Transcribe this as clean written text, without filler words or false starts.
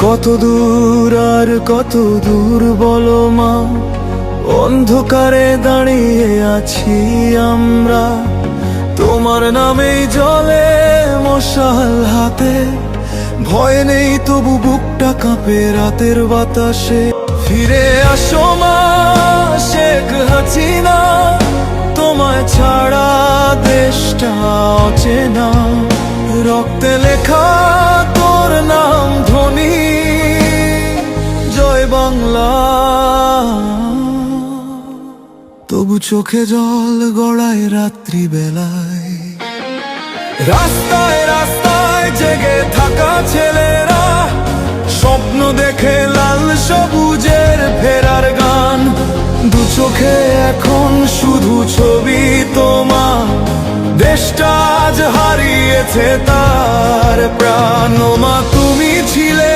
কত দূর আর কত দূর বলো মা, অন্ধকারে দাঁড়িয়ে আছি আমরা। তোমার নামেই জলে মশাল হাতে, ভয় নেই তবু বুকটা কাঁপে রাতের বাতাসে। ফিরে আসো মা শেখ হাসিনা, তোমায় ছাড়া দেশটা অচেনা। রক্তে লেখা তোর নাম ধ্বনি, জয় বাংলা। তবু চোখে জল গড়ায় রাত্রি বেলায়। রাস্তায় রাস্তায় জেগে থাকা ছেলেরা স্বপ্ন দেখে লাল সবুজের ফেরার গান। দু চোখে এখন শুধু ছবি তোমার, দেশটা আজ হারিয়েছে তার প্রাণ। ও মা তুমি ছিলে